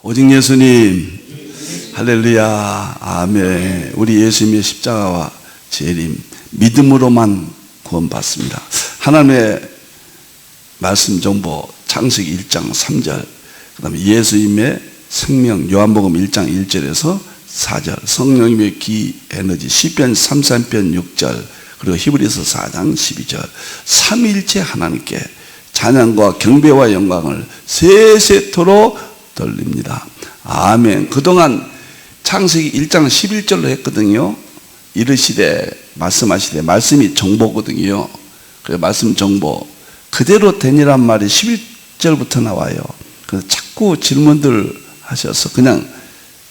오직 예수님, 할렐루야, 아멘. 우리 예수님의 십자가와 재림, 믿음으로만 구원받습니다. 하나님의 말씀 정보, 창세기 1장 3절, 그 다음에 예수님의 생명, 요한복음 1장 1절에서 4절, 성령님의 기 에너지, 시편 33편 6절, 그리고 히브리서 4장 12절, 삼위일체 하나님께 찬양과 경배와 영광을 세세토록 돌립니다. 아멘. 그동안 창세기 1장 11절로 했거든요. 이르시되, 말씀하시되, 말씀이 정보거든요. 그래서 말씀 정보 그대로 되니란 말이 11절부터 나와요. 그래서 자꾸 질문들 하셔서 그냥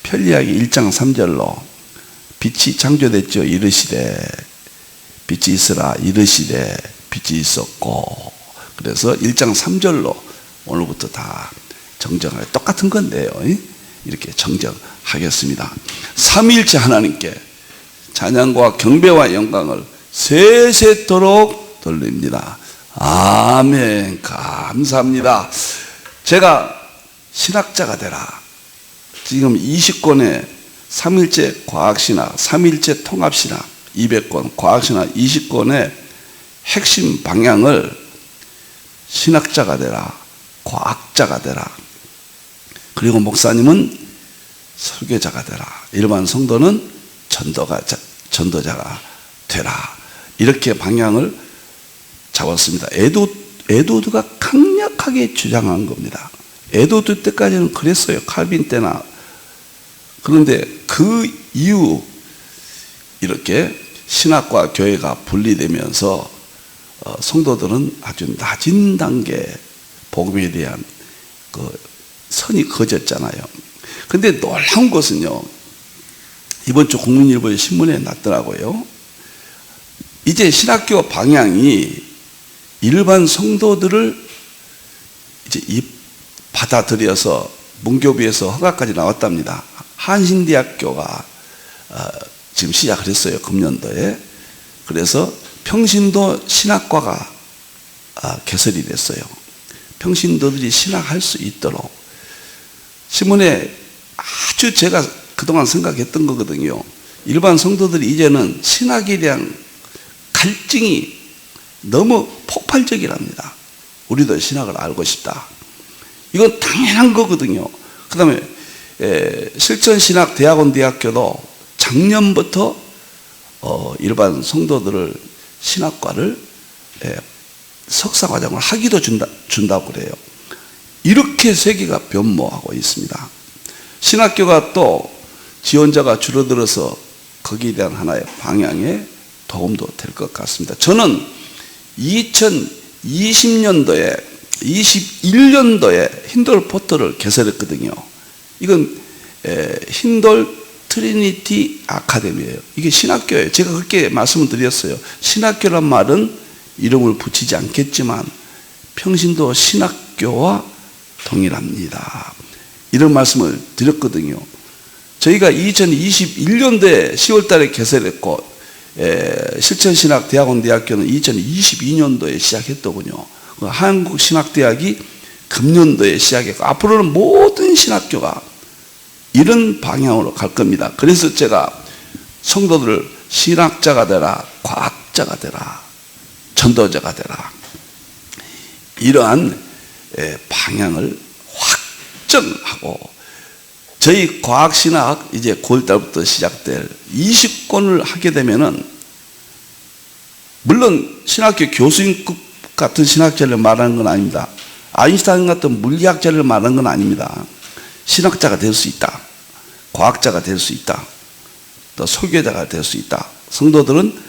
편리하게 1장 3절로 빛이 창조됐죠. 이르시되 빛이 있으라. 이르시되 빛이 있었고. 그래서 1장 3절로 오늘부터 다 정정하게 똑같은 건데요. 이렇게 정정하겠습니다. 삼위일체 하나님께 찬양과 경배와 영광을 세세토록 돌립니다. 아멘. 감사합니다. 제가 신학자가 되라. 지금 20권의 삼위일체 과학신학, 삼위일체 통합신학 200권, 과학신학 20권의 핵심 방향을 신학자가 되라, 과학자가 되라, 그리고 목사님은 설교자가 되라, 일반 성도는 전도자가 되라, 이렇게 방향을 잡았습니다. 에도드가 강력하게 주장한 겁니다. 에도드 때까지는 그랬어요. 칼빈 때나. 그런데 그 이후 이렇게 신학과 교회가 분리되면서 성도들은 아주 낮은 단계 복음에 대한 그 선이 커졌잖아요. 그런데 놀라운 것은요, 이번 주 국민일보의 신문에 났더라고요. 이제 신학교 방향이 일반 성도들을 이제 받아들여서 문교부에서 허가까지 나왔답니다. 한신대학교가 지금 시작을 했어요. 금년도에. 그래서 평신도 신학과가 개설이 됐어요. 평신도들이 신학할 수 있도록. 신문에 아주 제가 그동안 생각했던 거거든요. 일반 성도들이 이제는 신학에 대한 갈증이 너무 폭발적이랍니다. 우리도 신학을 알고 싶다. 이건 당연한 거거든요. 그 다음에 실천신학대학원 대학교도 작년부터 일반 성도들을 신학과를 석사과정을 하기도 준다고 그래요. 이렇게 세계가 변모하고 있습니다. 신학교가 또 지원자가 줄어들어서 거기에 대한 하나의 방향에 도움도 될 것 같습니다. 저는 2020년도에 21년도에 힌돌 포터를 개설했거든요. 이건 힌돌 트리니티 아카데미예요. 이게 신학교예요. 제가 그렇게 말씀을 드렸어요. 신학교란 말은 이름을 붙이지 않겠지만 평신도 신학교와 동일합니다. 이런 말씀을 드렸거든요. 저희가 2021년도에 10월 달에 개설했고 실천신학대학원 대학교는 2022년도에 시작했더군요. 한국신학대학이 금년도에 시작했고 앞으로는 모든 신학교가 이런 방향으로 갈 겁니다. 그래서 제가 성도들을 신학자가 되라, 과학자가 되라, 전도자가 되라, 이러한 방향을 확정하고 저희 과학신학 이제 9월달부터 시작될 20권을 하게 되면은 물론 신학교 교수님급 같은 신학자를 말하는 건 아닙니다. 아인슈타인 같은 물리학자를 말하는 건 아닙니다. 신학자가 될 수 있다. 과학자가 될 수 있다. 또 설교자가 될 수 있다. 성도들은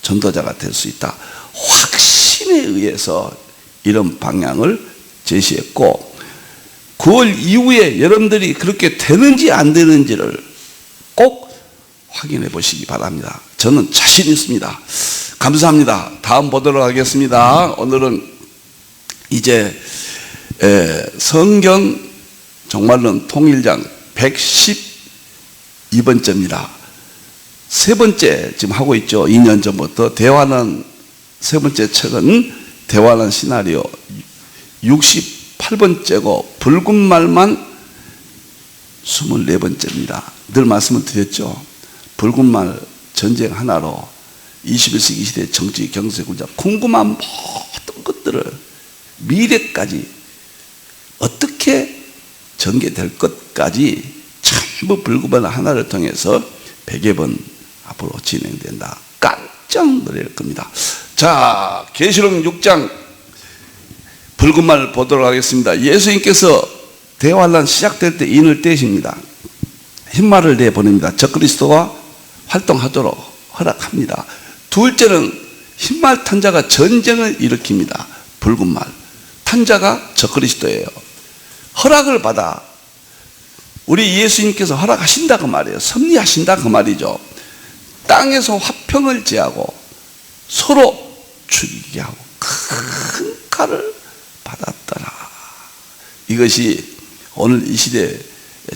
전도자가 될 수 있다. 확신에 의해서 이런 방향을 제시했고 9월 이후에 여러분들이 그렇게 되는지 안 되는지를 꼭 확인해 보시기 바랍니다. 저는 자신 있습니다. 감사합니다. 다음 보도록 하겠습니다. 오늘은 이제 성경 종말론 통일장 112번째입니다. 세 번째 지금 하고 있죠. 2년 전부터. 대화는 세 번째 책은 대화는 시나리오 68번째고 붉은 말만 24번째입니다. 늘 말씀을 드렸죠. 붉은 말 전쟁 하나로 21세기 시대 정치, 경제, 군사 궁금한 모든 것들을 미래까지 어떻게 전개될 것까지 전부 붉은 말 하나를 통해서 100여 번 앞으로 진행된다. 깜짝 놀랄 겁니다. 자, 계시록 6장 붉은 말 보도록 하겠습니다. 예수님께서 대환란 시작될 때 인을 떼십니다. 흰말을 내보냅니다. 적그리스도가 활동하도록 허락합니다. 둘째는 흰말 탄자가 전쟁을 일으킵니다. 붉은 말 탄자가 적그리스도예요. 허락을 받아 우리 예수님께서 허락하신다 그 말이에요. 섭리하신다 그 말이죠. 땅에서 화평을 제하고 서로 죽이게 하고 큰 칼을 받았더라. 이것이 오늘 이 시대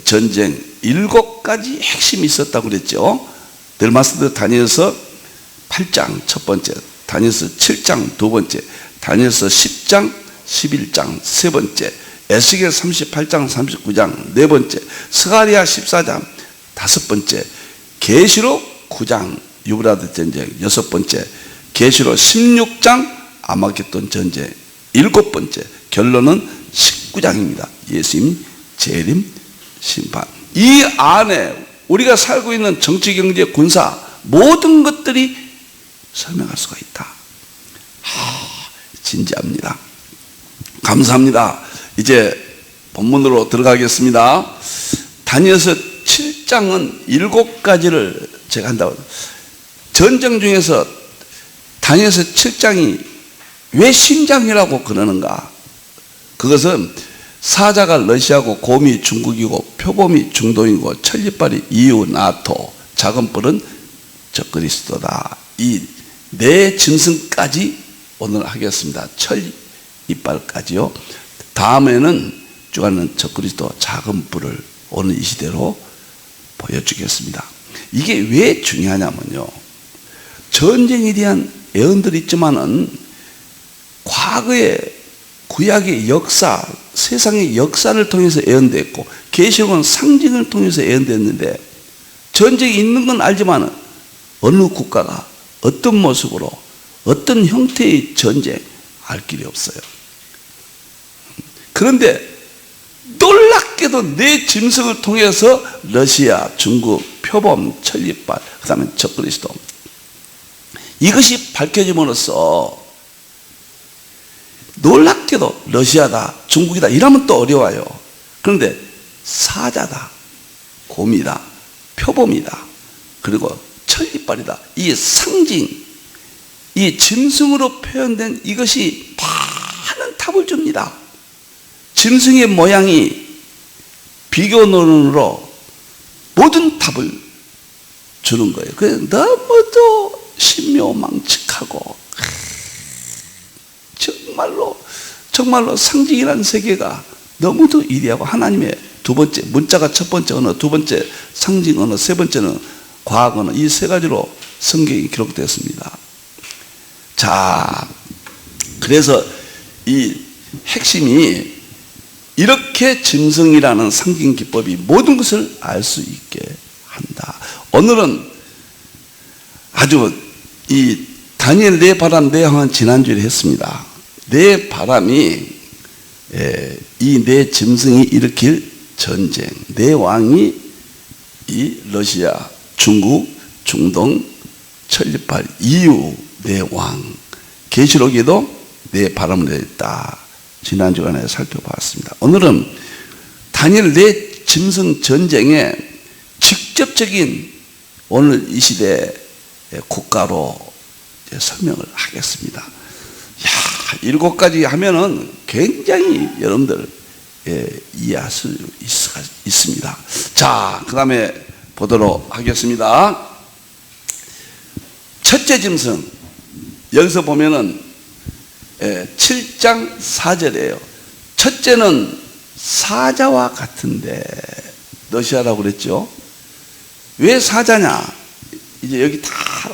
전쟁 7가지 핵심이 있었다고 그랬죠. 늘 말씀대로 다니엘서 8장 첫 번째, 다니엘서 7장 두 번째, 다니엘서 10장 11장 세 번째, 에스겔 38장 39장 네 번째, 스가랴 14장 다섯 번째, 계시록 9장 유브라데 전쟁 여섯 번째, 계시록 16장 아마겟돈 전쟁 일곱 번째, 결론은 19장입니다. 예수님 재림 심판. 이 안에 우리가 살고 있는 정치, 경제, 군사 모든 것들이 설명할 수가 있다. 진지합니다. 감사합니다. 이제 본문으로 들어가겠습니다. 다니엘서 7장은 7가지를 제가 한다고. 전쟁 중에서 다니엘서 7장이 왜 심장이라고 그러는가? 그것은 사자가 러시아고 곰이 중국이고 표범이 중동이고 천리빨이 EU, 나토, 작은 뿔은 적그리스도다. 이 네 짐승까지 오늘 하겠습니다. 천리빨까지요. 다음에는 주가는 적그리스도 작은 뿔을 오늘 이 시대로 보여주겠습니다. 이게 왜 중요하냐면요. 전쟁에 대한 예언들이 있지만은 과거의 구약의 역사, 세상의 역사를 통해서 예언됐고 계시록은 상징을 통해서 예언됐는데 전쟁이 있는 건 알지만 어느 국가가 어떤 모습으로 어떤 형태의 전쟁 알 길이 없어요. 그런데 놀랍게도 네 짐승을 통해서 러시아, 중국, 표범, 천리빨, 그 다음에 적그리스도 이것이 밝혀짐으로써 놀랍게도 러시아다, 중국이다 이러면 또 어려워요. 그런데 사자다, 곰이다, 표범이다, 그리고 천리빨이다. 이 상징, 이 짐승으로 표현된 이것이 많은 답을 줍니다. 짐승의 모양이 비교론으로 모든 답을 주는 거예요. 그래서 너무도 신묘망측하고 정말로 상징이라는 세계가 너무도 이리하고 하나님의 두 번째 문자가 첫 번째 언어, 두 번째 상징 언어, 세 번째는 과학 언어, 이 세 가지로 성경이 기록되었습니다. 자, 그래서 이 핵심이 이렇게 짐승이라는 상징 기법이 모든 것을 알 수 있게 한다. 오늘은 아주 이 다니엘 네 바람 네 왕은 지난주에 했습니다. 네 바람이 이 네 짐승이 일으킬 전쟁, 네 왕이 이 러시아, 중국, 중동, 천리빨, EU 네 왕, 계시록에도 네 바람을 냈다. 지난 주간에 살펴봤습니다. 오늘은 다니엘 네 짐승 전쟁의 직접적인 오늘 이 시대 국가로 설명을 하겠습니다. 야, 7가지 하면은 굉장히 여러분들 이해할 수 있습니다. 자, 그 다음에 보도록 하겠습니다. 첫째 짐승, 여기서 보면은 7장 4절이에요. 첫째는 사자와 같은데, 러시아라고 그랬죠. 왜 사자냐? 이제 여기 다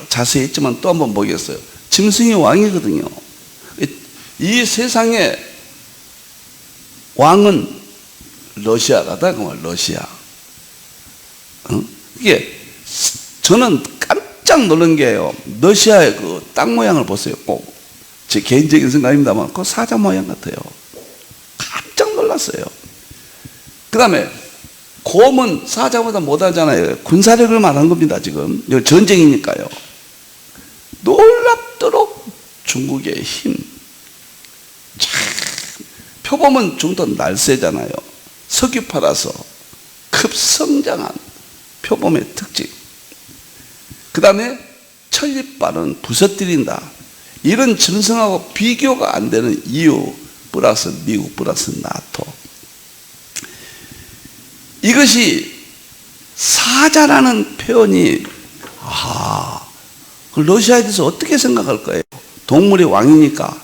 자세히 했지만 또 한번 보겠어요. 짐승이 왕이거든요. 이 세상의 왕은 러시아다. 러시아. 이게 저는 깜짝 놀란 게요. 러시아의 그 땅 모양을 보세요. 꼭 제 개인적인 생각입니다만 그 사자 모양 같아요. 깜짝 놀랐어요. 그 다음에 곰은 사자보다 못하잖아요. 군사력을 말한 겁니다. 지금 전쟁이니까요. 놀랍도록 중국의 힘. 참, 표범은 중도 날쌔잖아요. 석유 팔아서 급성장한 표범의 특징. 그 다음에 천리발은 부서뜨린다. 이런 전성하고 비교가 안 되는 이유 플러스 미국 플러스 나토. 이것이 사자라는 표현이 러시아에 대해서 어떻게 생각할 거예요? 동물의 왕이니까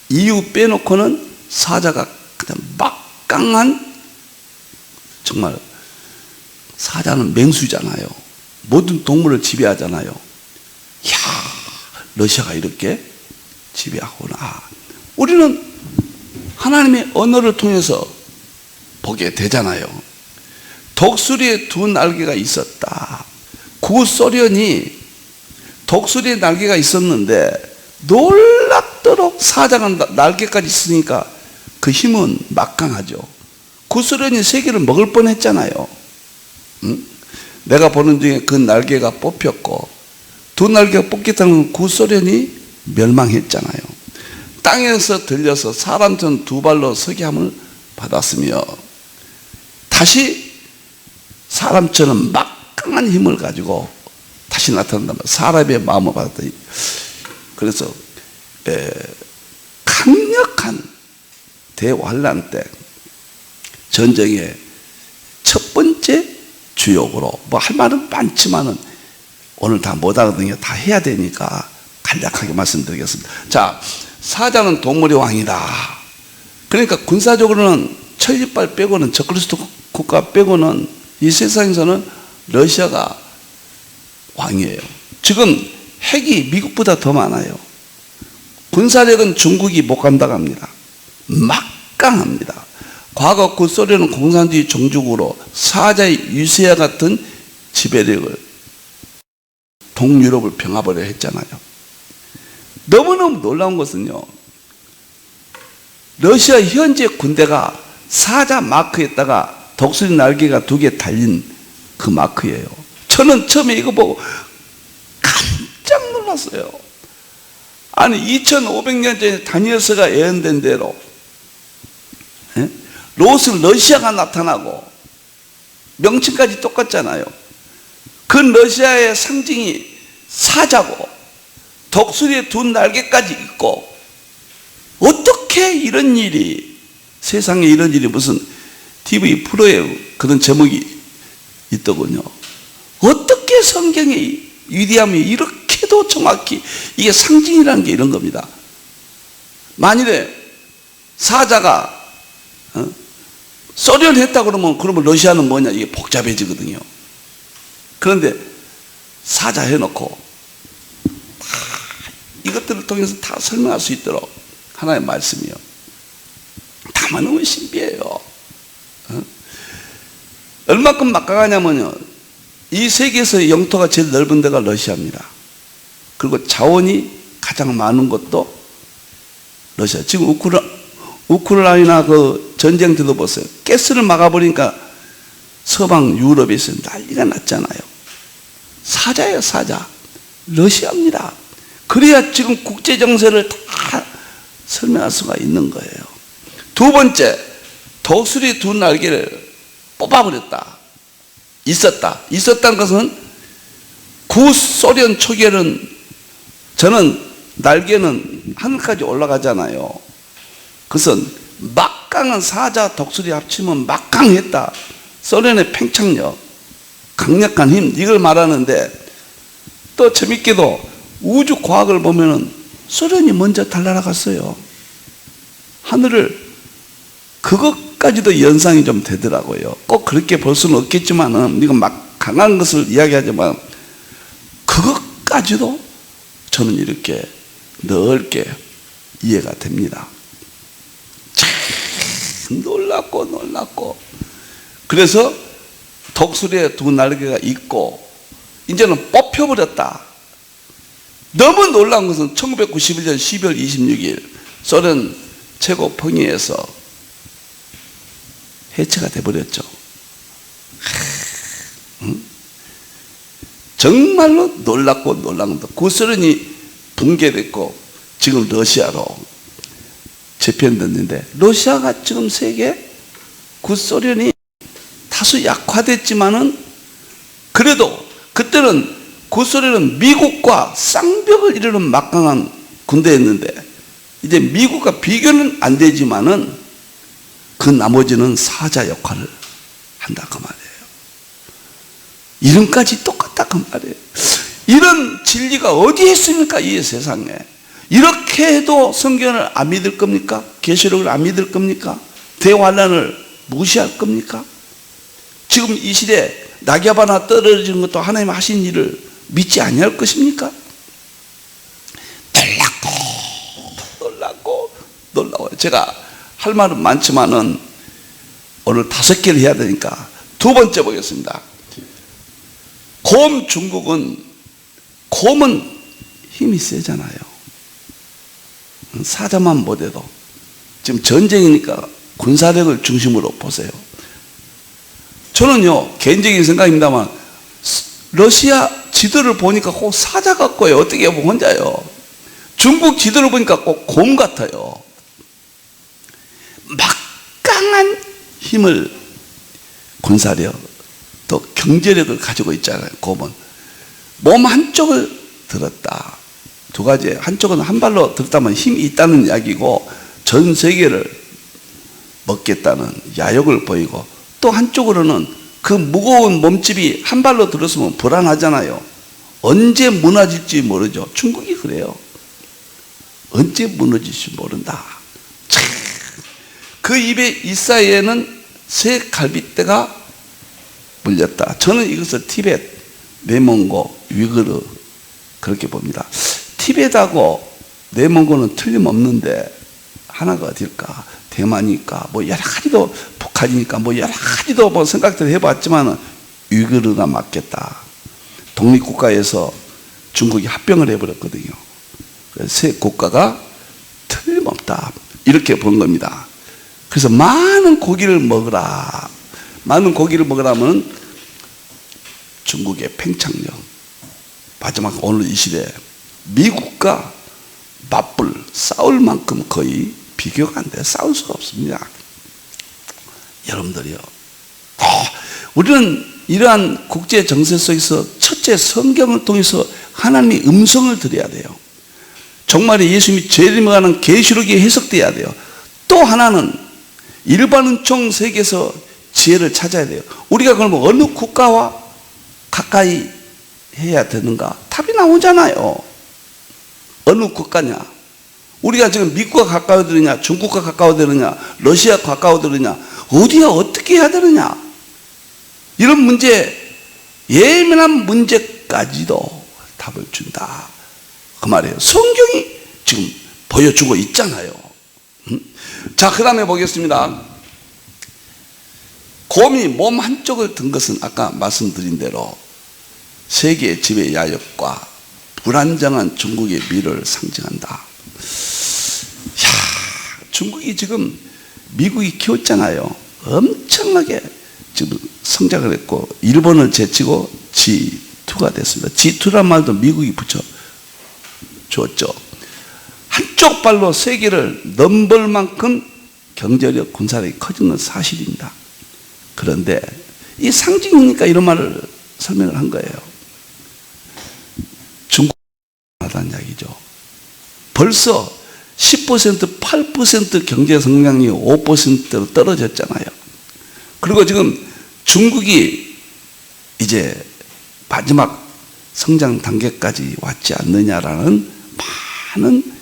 이유 빼놓고는 사자가 그냥 막강한, 정말 사자는 맹수잖아요. 모든 동물을 지배하잖아요. 이야, 러시아가 이렇게 지배하구나. 우리는 하나님의 언어를 통해서 보게 되잖아요. 독수리의 두 날개가 있었다. 구소련이 독수리의 날개가 있었는데 놀랍도록 사자가 날개까지 있으니까 그 힘은 막강하죠. 구소련이 세계를 먹을 뻔했잖아요. 응? 내가 보는 중에 그 날개가 뽑혔고, 두 날개가 뽑혔다는 구소련이 멸망했잖아요. 땅에서 들려서 사람처럼 두 발로 서게 함을 받았으며 다시 사람처럼 막강한 힘을 가지고 다시 나타난다면 사람의 마음을 받았더니, 그래서 강력한 대환란 때 전쟁의 첫 번째 주역으로, 뭐 할 말은 많지만은 오늘 다 못하거든요. 다 해야 되니까 간략하게 말씀드리겠습니다. 자, 사자는 동물의 왕이다. 그러니까 군사적으로는 천리발 빼고는, 적그리스도 국가 빼고는 이 세상에서는 러시아가 왕이에요. 지금 핵이 미국보다 더 많아요. 군사력은 중국이 못 간다고 합니다. 막강합니다. 과거 구소련은 공산주의 종족으로 사자의 유세와 같은 지배력을 동유럽을 병합하려 했잖아요. 너무너무 놀라운 것은요, 러시아 현재 군대가 사자 마크에다가 독수리 날개가 2개 달린 그 마크예요. 저는 처음에 이거 보고 깜짝 놀랐어요. 아니 2500년 전에 다니엘서가 예언된 대로 러시아가 나타나고 명칭까지 똑같잖아요. 그 러시아의 상징이 사자고 독수리의 2 날개까지 있고, 어떻게 이런 일이, 세상에 이런 일이 무슨 TV 프로에 그런 제목이 있더군요. 어떻게 성경의 위대함이 이렇게도 정확히, 이게 상징이라는 게 이런 겁니다. 만일에 사자가 소련을 했다 그러면 러시아는 뭐냐, 이게 복잡해지거든요. 그런데 사자 해놓고 이것들을 통해서 다 설명할 수 있도록 하나의 말씀이요. 다만 너무 신비해요. 얼마큼 막강하냐면요, 이 세계에서 영토가 제일 넓은 데가 러시아입니다. 그리고 자원이 가장 많은 것도 러시아. 지금 우크라이나 그 전쟁 때도 보세요. 가스를 막아버리니까 서방 유럽에서 난리가 났잖아요. 사자예요, 사자. 러시아입니다. 그래야 지금 국제 정세를 다 설명할 수가 있는 거예요. 두 번째, 독수리 2 날개를 뽑아버렸다. 있었다는 것은 구소련 초기에는, 저는 날개는 하늘까지 올라가잖아요. 그것은 막강한 사자 독수리 합치면 막강했다. 소련의 팽창력, 강력한 힘, 이걸 말하는데, 또 재밌게도 우주 과학을 보면은 소련이 먼저 달나라갔어요. 하늘을. 그것까지도 연상이 좀 되더라고요. 꼭 그렇게 볼 수는 없겠지만은, 이건 막 강한 것을 이야기하지만 그것까지도 저는 이렇게 넓게 이해가 됩니다. 참 놀랍고. 그래서 독수리의 두 날개가 있고 이제는 뽑혀버렸다. 너무 놀라운 것은 1991년 12월 26일 소련 최고 평의에서 해체가 돼버렸죠. 정말로 놀랍고 놀라운 것. 구소련이 붕괴됐고 지금 러시아로 재편됐는데, 러시아가 지금 세계, 구소련이 다소 약화됐지만은 그래도 그때는 구소련은 미국과 쌍벽을 이루는 막강한 군대였는데, 이제 미국과 비교는 안 되지만은 그 나머지는 사자 역할을 한다 그 말이에요. 이름까지 똑같다 그 말이에요. 이런 진리가 어디에 있습니까 이 세상에? 이렇게 해도 성경을 안 믿을 겁니까? 계시록을 안 믿을 겁니까? 대환란을 무시할 겁니까? 지금 이 시대에 낙엽 하나 떨어지는 것도 하나님 하신 일을 믿지 아니할 것입니까? 놀랍고 놀라워요. 제가 할 말은 많지만은 오늘 5개를 해야 되니까 두 번째 보겠습니다. 곰, 중국은, 곰은 힘이 세잖아요. 사자만 못해도 지금 전쟁이니까 군사력을 중심으로 보세요. 저는요 개인적인 생각입니다만 러시아 지도를 보니까 꼭 사자 같고요. 어떻게 보면 혼자요. 중국 지도를 보니까 꼭 곰 같아요. 막강한 힘을, 군사력 또 경제력을 가지고 있잖아요. 곰은 몸 한쪽을 들었다. 두 가지, 한쪽은 한 발로 들었다면 힘이 있다는 이야기고 전 세계를 먹겠다는 야욕을 보이고, 또 한쪽으로는 그 무거운 몸집이 한 발로 들었으면 불안하잖아요. 언제 무너질지 모르죠. 중국이 그래요. 언제 무너질지 모른다. 참. 그 입에 이 사이에는 새 갈빗대가 물렸다. 저는 이것을 티벳, 내몽고, 위구르 그렇게 봅니다. 티벳하고 내몽고는 틀림없는데 하나가 어딜까? 대만이니까 뭐 여러 가지도, 북한이니까 뭐 여러 가지도 뭐 생각들 해봤지만 위구르가 맞겠다. 독립국가에서 중국이 합병을 해버렸거든요. 새 국가가 틀림없다. 이렇게 본 겁니다. 그래서 많은 고기를 먹으라. 많은 고기를 먹으라면 중국의 팽창력, 마지막 오늘 이 시대에 미국과 맞불, 싸울 만큼 거의 비교가 안 돼. 싸울 수가 없습니다. 여러분들이요, 우리는 이러한 국제 정세 속에서 첫째 성경을 통해서 하나님의 음성을 들어야 돼요. 정말에 예수님이 재림에 관한 계시록이 해석돼야 돼요. 또 하나는 일반은총 세계에서 지혜를 찾아야 돼요. 우리가 그러면 어느 국가와 가까이 해야 되는가? 답이 나오잖아요. 어느 국가냐? 우리가 지금 미국과 가까워지느냐, 중국과 가까워지느냐, 러시아와 가까워지느냐, 어디가 어떻게 해야 되느냐? 이런 문제, 예민한 문제까지도 답을 준다 그 말이에요. 성경이 지금 보여주고 있잖아요. 자, 그 다음에 보겠습니다. 곰이 몸 한쪽을 든 것은 아까 말씀드린 대로 세계 지배 야욕과 불안정한 중국의 미래를 상징한다. 야, 중국이 지금 미국이 키웠잖아요. 엄청나게 지금 성장을 했고 일본을 제치고 G2가 됐습니다. G2란 말도 미국이 붙여줬죠. 한쪽 발로 세계를 넘볼 만큼 경제력, 군사력이 커진 건 사실입니다. 그런데 이 상징이니까 이런 말을 설명을 한 거예요. 중국하다는 이야기죠. 벌써 10%, 8% 경제 성장률이 5%로 떨어졌잖아요. 그리고 지금 중국이 이제 마지막 성장 단계까지 왔지 않느냐라는 많은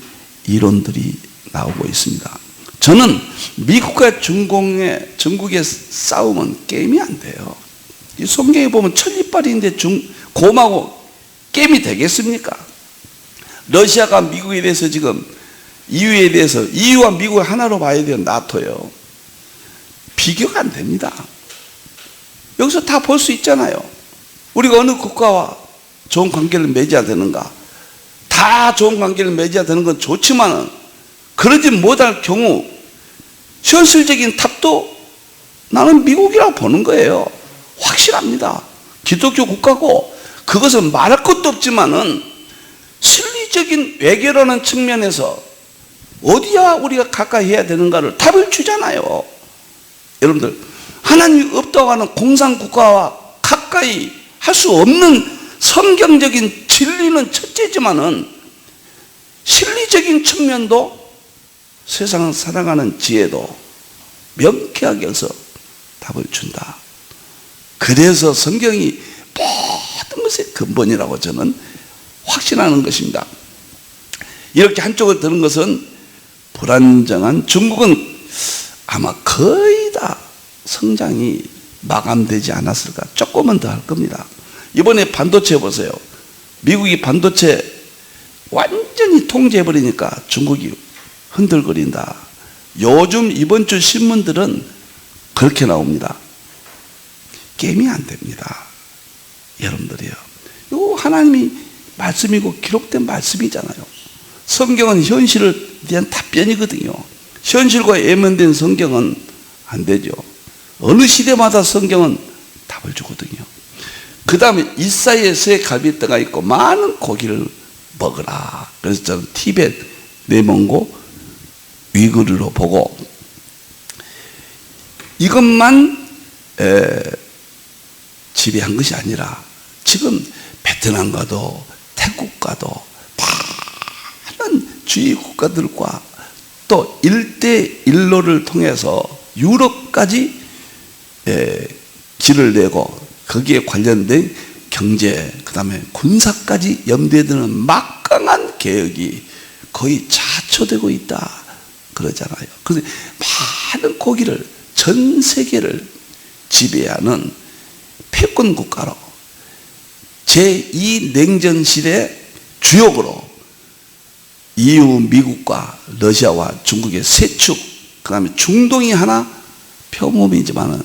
이론들이 나오고 있습니다. 저는 미국과 중국의 싸움은 게임이 안 돼요. 이 성경에 보면 천리빨인데 곰하고 게임이 되겠습니까? 러시아가 미국에 대해서 지금 EU에 대해서, EU와 미국을 하나로 봐야 돼요. 나토요. 비교가 안 됩니다. 여기서 다 볼 수 있잖아요. 우리가 어느 국가와 좋은 관계를 맺어야 되는가? 다 좋은 관계를 맺어야 되는 건 좋지만은 그러지 못할 경우 현실적인 답도 나는 미국이라고 보는 거예요. 확실합니다. 기독교 국가고 그것은 말할 것도 없지만은 실리적인 외교라는 측면에서 어디야 우리가 가까이 해야 되는가를 답을 주잖아요. 여러분들, 하나님이 없다고 하는 공산국가와 가까이 할 수 없는 성경적인 진리는 첫째지만은 실리적인 측면도 세상을 살아가는 지혜도 명쾌하게 해서 답을 준다. 그래서 성경이 모든 것의 근본이라고 저는 확신하는 것입니다. 이렇게 한쪽을 드는 것은 불안정한 중국은 아마 거의 다 성장이 마감되지 않았을까. 조금은 더 할 겁니다. 이번에 반도체 보세요. 미국이 반도체 완전히 통제해버리니까 중국이 흔들거린다. 요즘 이번 주 신문들은 그렇게 나옵니다. 게임이 안 됩니다. 여러분들이요. 이거 하나님이 말씀이고 기록된 말씀이잖아요. 성경은 현실을 대한 답변이거든요. 현실과 외면된 성경은 안 되죠. 어느 시대마다 성경은 답을 주거든요. 그 다음에 이사야서에 갈빗대가 있고 많은 고기를 먹으라. 그래서 저는 티벳, 내몽고, 위구르로 보고 이것만 지배한 것이 아니라 지금 베트남과도 태국과도 많은 주위 국가들과 또 1대1로를 통해서 유럽까지 길을 내고 거기에 관련된 경제, 그 다음에 군사까지 염두에 두는 막강한 개혁이 거의 자초되고 있다 그러잖아요. 그래서 많은 고기를 전 세계를 지배하는 패권 국가로 제2 냉전 시대 주역으로 EU, 미국과 러시아와 중국의 세 축, 그 다음에 중동이 하나 표범이지만은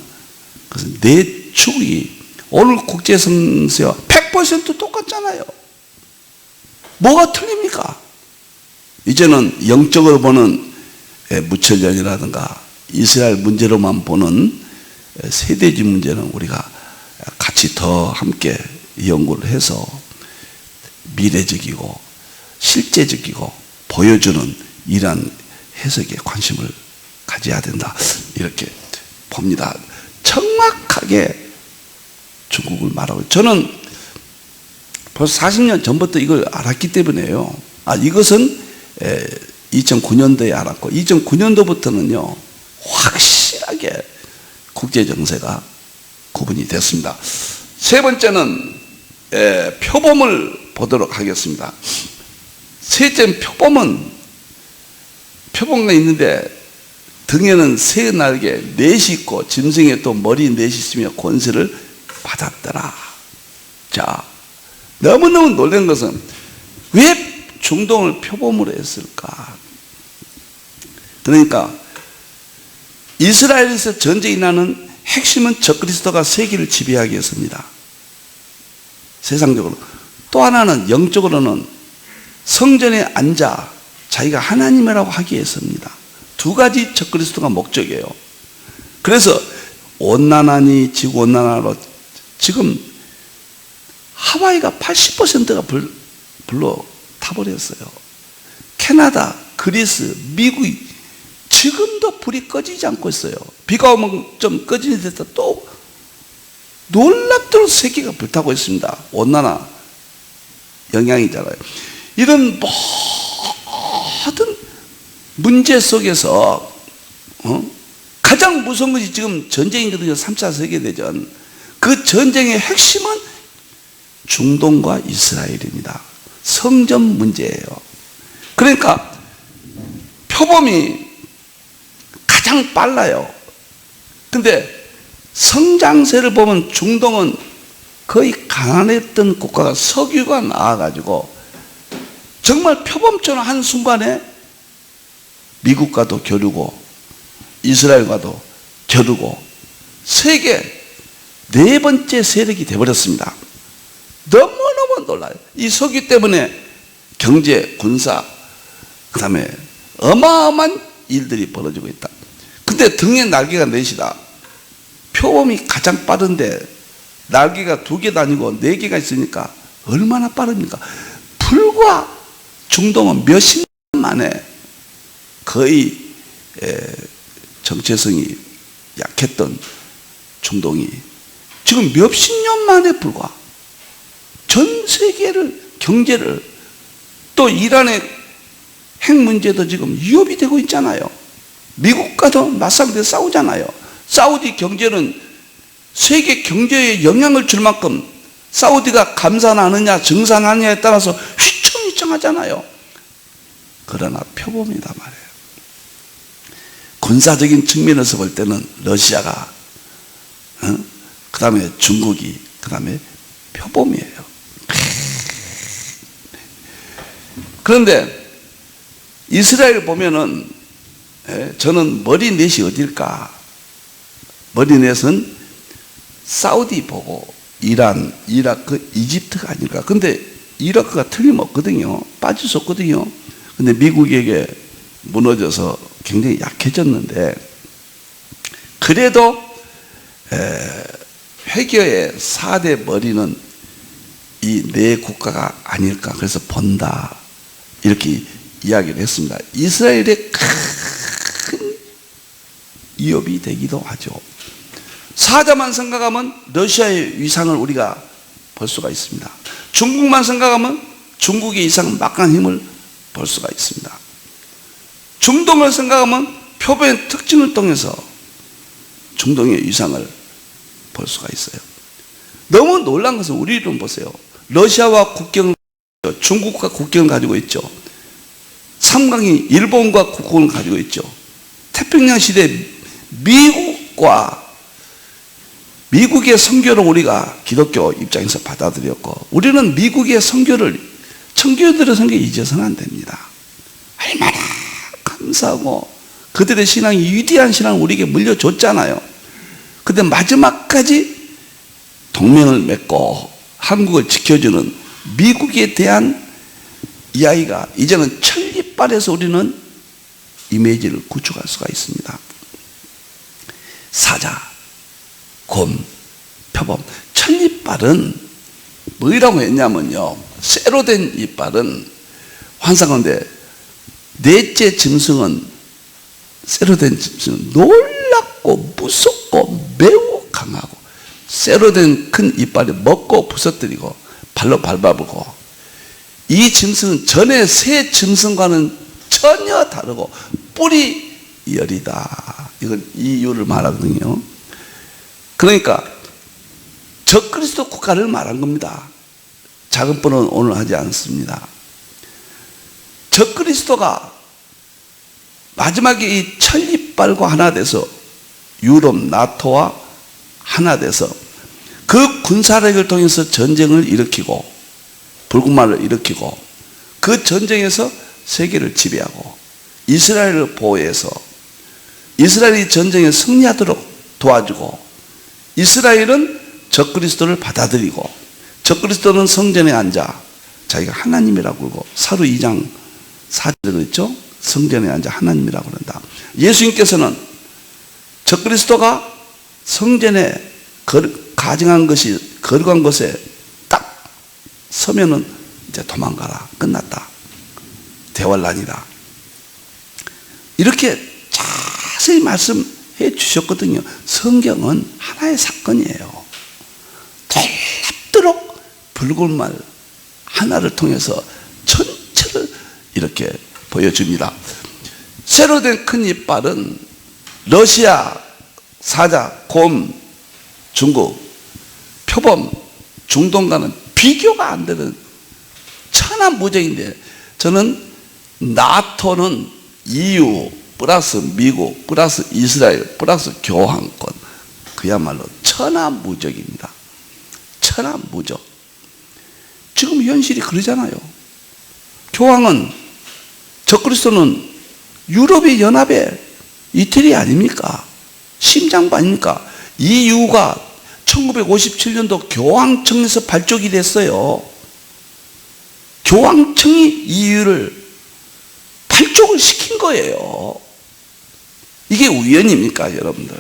그것은 네 축이 오늘 국제성세와 100% 똑같잖아요. 뭐가 틀립니까? 이제는 영적으로 보는 무천년이라든가 이스라엘 문제로만 보는 세대지 문제는 우리가 같이 더 함께 연구를 해서 미래적이고 실제적이고 보여주는 이러한 해석에 관심을 가져야 된다. 이렇게 봅니다. 정확하게 중국을 말하고, 저는 벌써 40년 전부터 이걸 알았기 때문에요. 이것은 2009년도에 알았고 2009년도부터는요 확실하게 국제정세가 구분이 됐습니다. 세 번째는 표범을 보도록 하겠습니다. 셋째는 표범가 있는데 등에는 새 날개 넷이 있고 짐승에 또 머리 넷이 있으며 권세를 받았더라. 자, 너무너무 놀란 것은 왜 중동을 표범으로 했을까? 그러니까 이스라엘에서 전쟁이 나는 핵심은 적그리스도가 세계를 지배하기 위해서입니다. 세상적으로. 또 하나는 영적으로는 성전에 앉아 자기가 하나님이라고 하기 위해서입니다. 두 가지 적그리스도가 목적이에요. 그래서 온난화니 지구온난화로 지금 하와이가 80%가 불로 타버렸어요. 캐나다, 그리스, 미국이 지금도 불이 꺼지지 않고 있어요. 비가 오면 좀 꺼지는 데다 또 놀랍도록 세계가 불타고 있습니다. 온난화 영향이잖아요. 이런 모든 문제 속에서 가장 무서운 것이 지금 전쟁이거든요. 3차 세계대전. 그 전쟁의 핵심은 중동과 이스라엘입니다. 성전 문제예요. 그러니까 표범이 가장 빨라요. 근데 성장세를 보면 중동은 거의 가난했던 국가가 석유가 나와가지고 정말 표범처럼 한순간에 미국과도 겨루고 이스라엘과도 겨루고 세계 네 번째 세력이 되어버렸습니다. 너무너무 놀라요. 이 석유 때문에 경제, 군사, 그 다음에 어마어마한 일들이 벌어지고 있다. 근데 등에 날개가 넷이다. 표범이 가장 빠른데 날개가 2개 다니고 4개가 있으니까 얼마나 빠릅니까? 불과 중동은 몇십 년 만에 거의 정체성이 약했던 중동이 지금 몇십 년 만에 불과 전 세계를, 경제를, 또 이란의 핵 문제도 지금 위협이 되고 있잖아요. 미국과도 맞상대 싸우잖아요. 사우디 경제는 세계 경제에 영향을 줄 만큼 사우디가 감산하느냐 증산하느냐에 따라서 휘청휘청하잖아요. 그러나 표범이다 말이에요. 군사적인 측면에서 볼 때는 러시아가, 그 다음에 중국이, 그 다음에 표범이에요. 그런데 이스라엘 보면은 저는 머리넷이 어딜까? 머리넷은 사우디 보고 이란, 이라크, 이집트가 아닐까? 근데 이라크가 틀림없거든요. 빠질 수 없거든요. 근데 미국에게 무너져서 굉장히 약해졌는데 그래도 회개의 4대 머리는 이 네 국가가 아닐까. 그래서 본다. 이렇게 이야기를 했습니다. 이스라엘의 큰 위협이 되기도 하죠. 사자만 생각하면 러시아의 위상을 우리가 볼 수가 있습니다. 중국만 생각하면 중국의 이상 막강한 힘을 볼 수가 있습니다. 중동을 생각하면 표범의 특징을 통해서 중동의 위상을 볼 수가 있어요. 너무 놀란 것은 우리 좀 보세요. 러시아와 국경을, 중국과 국경을 가지고 있죠. 삼강이 일본과 국경을 가지고 있죠. 태평양 시대 미국의 선교를 우리가 기독교 입장에서 받아들였고, 우리는 미국의 선교를, 청교도들의 선교에 잊어서는 안 됩니다. 얼마나 감사하고 그들의 신앙이 위대한 신앙을 우리에게 물려줬잖아요. 근데 마지막까지 동맹을 맺고 한국을 지켜주는 미국에 대한 이야기가 이제는 천리빨에서 우리는 이미지를 구축할 수가 있습니다. 사자, 곰, 표범. 천리빨은 뭐라고 했냐면요, 쇠로 된 이빨은 환상건데 넷째 짐승은, 쇠로 된 짐승은 놀랍고 무섭고 매우 강하고, 쇠로 된 큰 이빨이 먹고 부서뜨리고 발로 밟아보고, 이 짐승은 전에 새 짐승과는 전혀 다르고 뿔이 여리다. 이건 이유를 말하거든요. 그러니까 적그리스도 국가를 말한 겁니다. 작은 뻔은 오늘 하지 않습니다. 적그리스도가 마지막에 이 천리빨과 하나 돼서 유럽 나토와 하나 돼서 그 군사력을 통해서 전쟁을 일으키고 불군말을 일으키고 그 전쟁에서 세계를 지배하고 이스라엘을 보호해서 이스라엘이 전쟁에 승리하도록 도와주고, 이스라엘은 적그리스도를 받아들이고, 적그리스도는 성전에 앉아 자기가 하나님이라고 그러고, 사도 2장 4절에 그랬죠. 성전에 앉아 하나님이라고 그런다. 예수님께서는 적그리스도가 성전에 거룩한 것에 딱 서면은 이제 도망가라. 끝났다. 대환란이다. 이렇게 자세히 말씀해 주셨거든요. 성경은 하나의 사건이에요. 놀랍도록 붉은 말 하나를 통해서 전체를 이렇게 보여줍니다. 새로 된 큰 이빨은 러시아, 사자, 곰, 중국, 표범, 중동과는 비교가 안 되는 천하무적인데, 저는 나토는 EU 플러스 미국 플러스 이스라엘 플러스 교황권, 그야말로 천하무적입니다. 천하무적. 지금 현실이 그러잖아요. 교황은, 적그리스도는 유럽의 연합의 이태리 아닙니까? 심장부 아닙니까? EU가 1957년도 교황청에서 발족이 됐어요. 교황청이 이유를 발족을 시킨 거예요. 이게 우연입니까, 여러분들?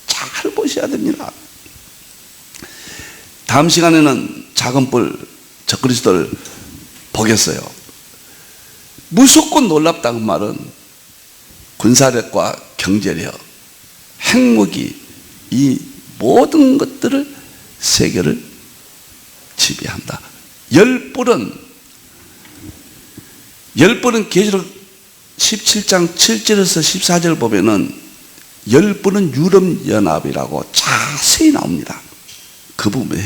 잘 보셔야 됩니다. 다음 시간에는 작은 뿔 적그리스도를 보겠어요. 무섭고 놀랍다는 말은 군사력과 경제력, 핵무기, 이 모든 것들을 세계를 지배한다. 열불은 계시록 17장 7절에서 14절 보면은 열불은 유럽연합이라고 자세히 나옵니다. 그 부분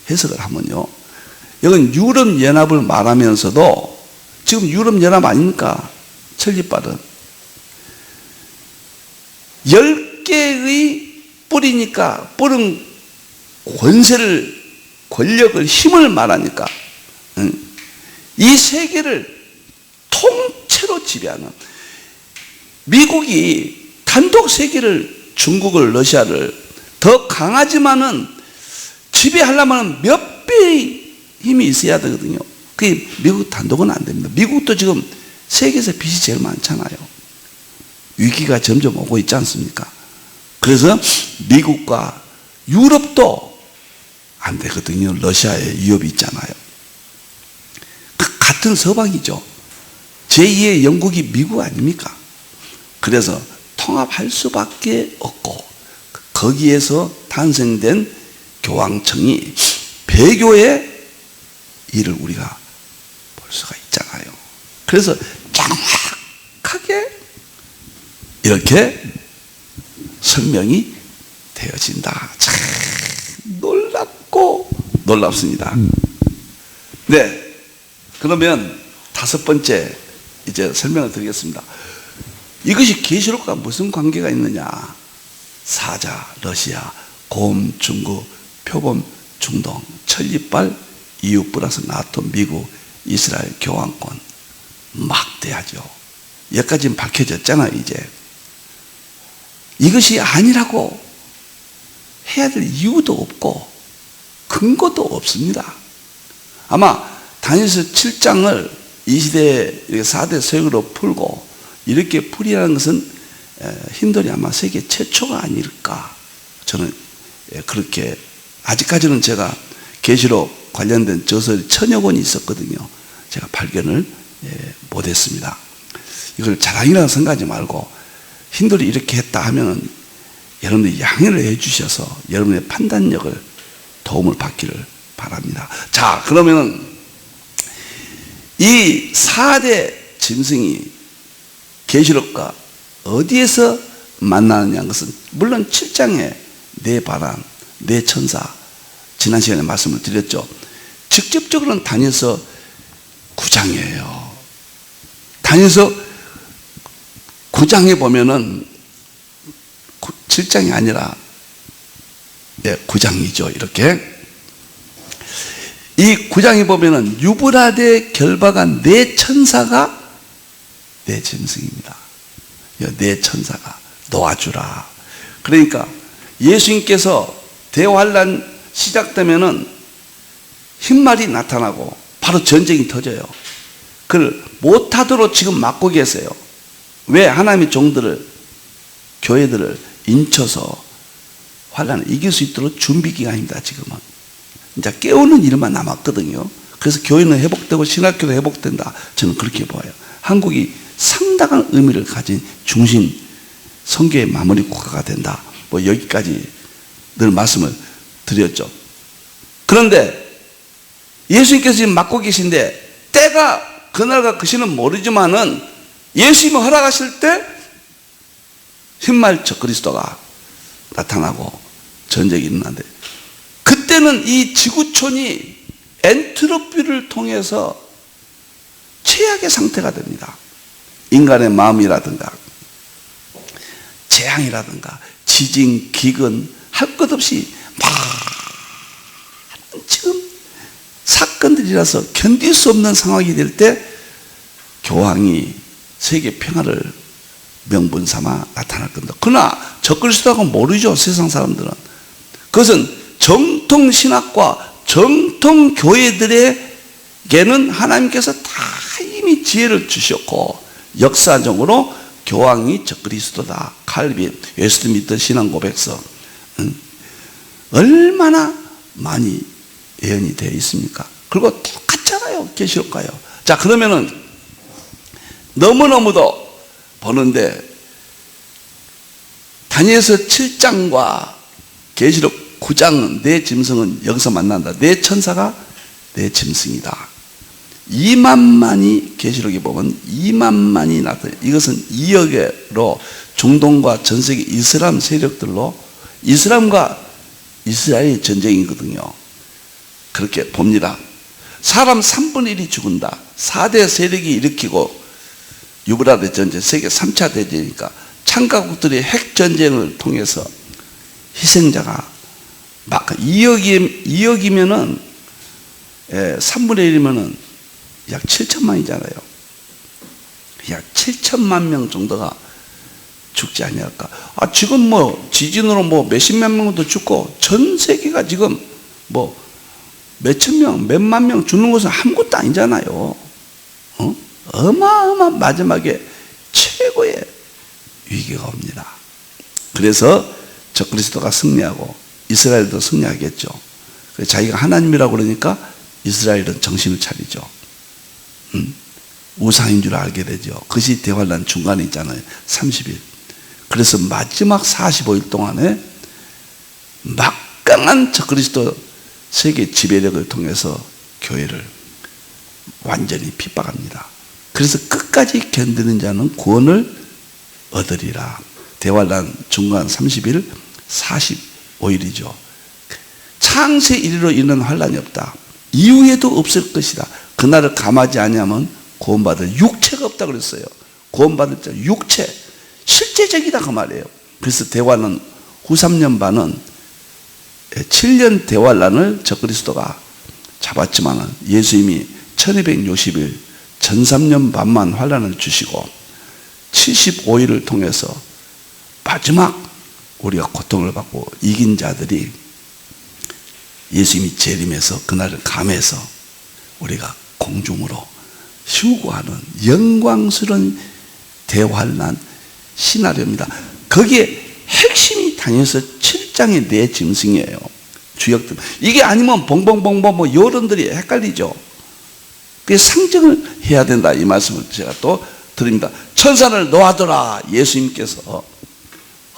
해석을 하면요, 이건 유럽연합을 말하면서도 지금 유럽연합 아닙니까? 천리빨은 10개의 뿔이니까, 뿔은 권세를, 권력을, 힘을 말하니까 이 세계를 통째로 지배하는, 미국이 단독 세계를, 중국을, 러시아를 더 강하지만은 지배하려면 몇 배의 힘이 있어야 되거든요. 그게 미국 단독은 안 됩니다. 미국도 지금 세계에서 빚이 제일 많잖아요. 위기가 점점 오고 있지 않습니까? 그래서 미국과 유럽도 안 되거든요. 러시아에 위협이 있잖아요. 같은 서방이죠. 제2의 영국이 미국 아닙니까? 그래서 통합할 수밖에 없고, 거기에서 탄생된 교황청이 배교의 일을 우리가 볼 수가 있잖아요. 그래서 정확하게 이렇게 설명이 되어진다. 참 놀랍고 놀랍습니다. 네, 그러면 다섯 번째 이제 설명을 드리겠습니다. 이것이 계시록과 무슨 관계가 있느냐? 사자, 러시아, 곰, 중국, 표범, 중동, 천리빨, EU 플러스 나토, 미국, 이스라엘, 교황권, 막대하죠. 여기까지는 밝혀졌잖아요. 이제 이것이 아니라고 해야 될 이유도 없고 근거도 없습니다. 아마 다니엘서 7장을 이 시대에 4대 서역으로 풀고 이렇게 풀이라는 것은 힌들이 아마 세계 최초가 아닐까, 저는 그렇게, 아직까지는 제가 계시록 관련된 저서를 1000여 권이 있었거든요. 제가 발견을 못했습니다. 이걸 자랑이라고 생각하지 말고 힌들이 이렇게 했다 하면은 여러분들이 양해를 해주셔서 여러분의 판단력을, 도움을 받기를 바랍니다. 자, 그러면은 이 4대 짐승이 계시록과 어디에서 만나느냐는 것은 물론 7장에 네 바람, 네 천사, 지난 시간에 말씀을 드렸죠. 직접적으로는 다니엘서 9장이에요. 다니엘서 9장에 보면은 7장이 아니라 9장이죠. 이렇게 이 9장에 보면은 유브라데 결박한 네 천사가 네 짐승입니다. 네 천사가 놓아주라. 그러니까 예수님께서 대환란 시작되면은 흰말이 나타나고 바로 전쟁이 터져요. 그걸 못하도록 지금 막고 계세요. 왜? 하나님의 종들을, 교회들을 인쳐서 환란을 이길 수 있도록 준비 기간입니다. 지금은 이제 깨우는 일만 남았거든요. 그래서 교회는 회복되고 신학교도 회복된다. 저는 그렇게 봐요. 한국이 상당한 의미를 가진 중심 선교의 마무리 국가가 된다. 뭐 여기까지 늘 말씀을 드렸죠. 그런데 예수님께서 지금 맡고 계신데, 때가 그날과 그 시는 모르지만은 예수님이 허락하실 때 흰말 적그리스도가 나타나고 전쟁이 일어나는데, 그때는 이 지구촌이 엔트로피를 통해서 최악의 상태가 됩니다. 인간의 마음이라든가 재앙이라든가 지진, 기근, 할 것 없이 많은 지금 사건들이라서 견딜 수 없는 상황이 될 때 교황이 세계 평화를 명분 삼아 나타날 겁니다. 그러나 적그리스도하고 모르죠. 세상 사람들은. 그것은 정통 신학과 정통 교회들에게는 하나님께서 다 이미 지혜를 주셨고 역사적으로 교황이 적그리스도다, 칼빈, 웨스트민스터 신앙 고백서 얼마나 많이 예언이 되어 있습니까? 그리고 똑같잖아요, 계시록가요. 자, 그러면은 너무너무도 보는데 다니엘서 7장과 계시록 9장 내 짐승은 여기서 만난다. 내 천사가 내 짐승이다. 2만만이 계시록에 보면 2만만이 나타나요. 이것은 2억으로 중동과 전세계 이슬람 세력들로 이슬람과 이스라엘의 전쟁이거든요. 그렇게 봅니다. 사람 3분의 1이 죽은다. 4대 세력이 일으키고 유브라데 전쟁, 세계 3차 대전이니까 창가국들이 핵전쟁을 통해서 희생자가 막 2억이면은 3분의 1이면은 약 7천만이잖아요. 약 7천만 명 정도가 죽지 아니할까. 지금 뭐 지진으로 뭐 몇십만 명도 죽고 전 세계가 지금 뭐 몇천 명, 몇만 명 죽는 것은 아무것도 아니잖아요. 어마어마한 마지막에 최고의 위기가 옵니다. 그래서 적그리스도가 승리하고 이스라엘도 승리하겠죠. 자기가 하나님이라고 그러니까 이스라엘은 정신을 차리죠. 우상인 줄 알게 되죠. 그것이 대환란 중간에 있잖아요. 30일. 그래서 마지막 45일 동안에 막강한 적그리스도 세계 지배력을 통해서 교회를 완전히 핍박합니다. 그래서 끝까지 견디는 자는 구원을 얻으리라. 대환란 중간 30일, 45일이죠. 창세 이래로 있는 환란이 없다. 이후에도 없을 것이다. 그날을 감하지 아니하면 구원받을 육체가 없다 그랬어요. 구원받을 자 육체, 실제적이다 그 말이에요. 그래서 대환란 후 3년 반은 7년 대환란을 적그리스도가 잡았지만 예수님이 1260일 전 3년 반만 환란을 주시고 75일을 통해서 마지막 우리가 고통을 받고 이긴 자들이 예수님이 재림해서 그날을 감해서 우리가 공중으로 휴구하는 영광스러운 대환란 시나리오입니다. 거기에 핵심이 다니엘서 7장의 내 짐승이에요. 주역들. 이게 아니면 봉봉봉봉 뭐 여론들이 헷갈리죠. 그게 상징을 해야 된다. 이 말씀을 제가 또 드립니다. 천사를 놓아둬라. 예수님께서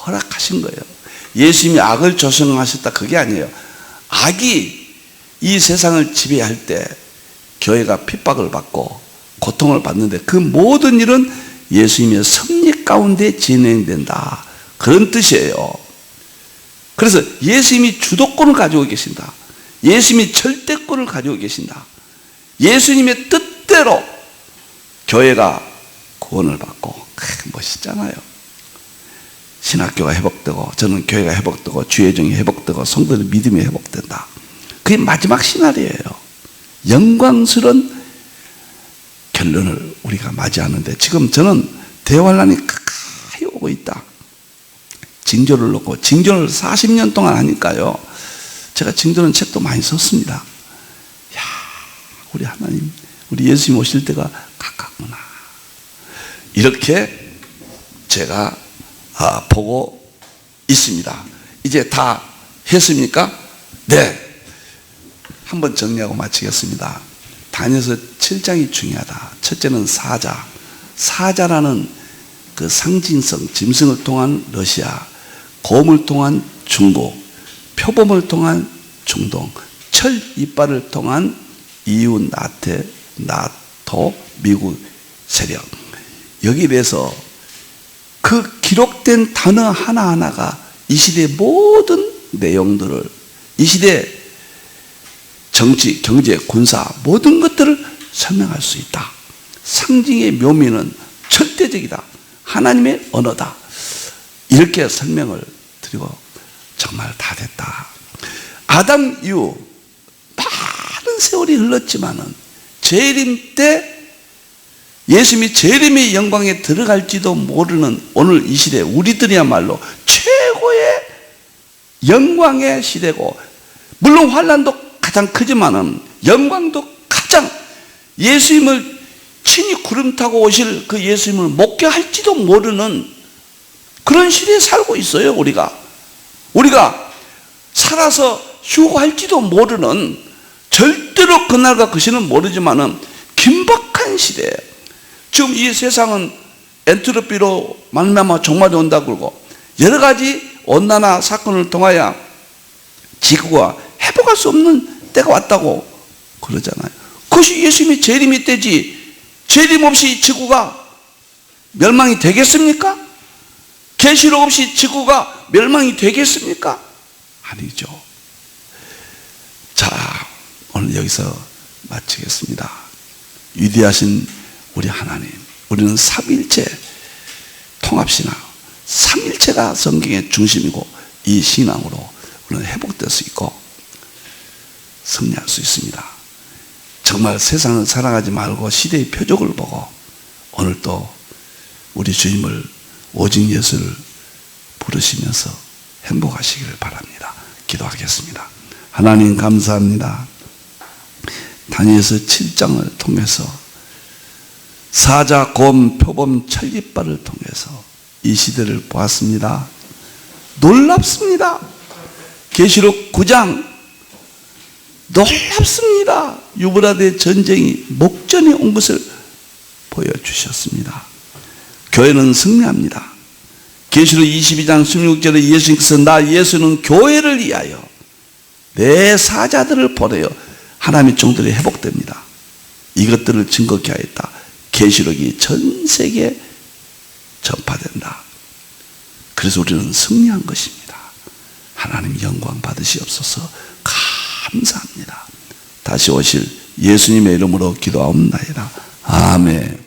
허락하신 거예요. 예수님이 악을 조성하셨다. 그게 아니에요. 악이 이 세상을 지배할 때 교회가 핍박을 받고 고통을 받는데 그 모든 일은 예수님의 섭리 가운데 진행된다. 그런 뜻이에요. 그래서 예수님이 주도권을 가지고 계신다. 예수님이 절대권을 가지고 계신다. 예수님의 뜻대로 교회가 구원을 받고 멋있잖아요. 신학교가 회복되고 저는 교회가 회복되고 주의정이 회복되고 성도의 믿음이 회복된다. 그게 마지막 시나리오예요. 영광스러운 결론을 우리가 맞이하는데 지금 저는 대환란이 가까이 오고 있다. 징조를 놓고 징조를 40년 동안 하니까요. 제가 징조는 책도 많이 썼습니다. 야, 우리 하나님, 우리 예수님 오실 때가 가깝구나. 이렇게 제가 보고 있습니다. 이제 다 했습니까? 네. 한번 정리하고 마치겠습니다. 다니엘서 7장이 중요하다. 첫째는 사자. 사자라는 그 상징성, 짐승을 통한 러시아, 곰을 통한 중국, 표범을 통한 중동, 철 이빨을 통한 EU, 나토, 미국 세력. 여기에 대해서 그 기록된 단어 하나하나가 이 시대의 모든 내용들을, 이 시대 정치, 경제, 군사 모든 것들을 설명할 수 있다. 상징의 묘미는 절대적이다. 하나님의 언어다. 이렇게 설명을 드리고 정말 다 됐다. 아담 이후 많은 세월이 흘렀지만은 재림 때 예수님이 재림의 영광에 들어갈지도 모르는 오늘 이 시대 우리들이야말로 최고의 영광의 시대고 물론 환난도 가장 크지만은 영광도 가장, 예수님을 친히 구름 타고 오실 그 예수님을 목격할지도 모르는 그런 시대에 살고 있어요. 우리가 살아서 휴거할지도 모르는, 절대로 그날과 그 시는 모르지만은 긴박한 시대. 지금 이 세상은 엔트로피로 말미암아 종말이 온다고 그러고, 여러 가지 온난화 사건을 통하여 지구가 회복할 수 없는 때가 왔다고 그러잖아요. 그것이 예수님의 재림의 때지, 재림 없이 지구가 멸망이 되겠습니까? 계시록 없이 지구가 멸망이 되겠습니까? 아니죠. 자, 오늘 여기서 마치겠습니다. 위대하신 우리 하나님, 우리는 삼위일체 통합신앙, 삼위일체가 성경의 중심이고, 이 신앙으로 우리는 회복될 수 있고 승리할 수 있습니다. 정말 세상을 살아가지 말고 시대의 표적을 보고 오늘 또 우리 주님을, 오직 예수를 부르시면서 행복하시기를 바랍니다. 기도하겠습니다. 하나님 감사합니다. 다니엘서 7장을 통해서 사자, 곰, 표범, 천리발을 통해서 이 시대를 보았습니다. 놀랍습니다. 계시록 9장 놀랍습니다. 유브라데 전쟁이 목전에 온 것을 보여주셨습니다. 교회는 승리합니다. 계시록 22장 16절에 예수님께서 나 예수는 교회를 위하여 내 사자들을 보내어 하나님의 종들이 회복됩니다. 이것들을 증거케 하였다. 계시록이 전 세계에 전파된다. 그래서 우리는 승리한 것입니다. 하나님 영광 받으시옵소서. 감사합니다. 다시 오실 예수님의 이름으로 기도하옵나이다. 아멘.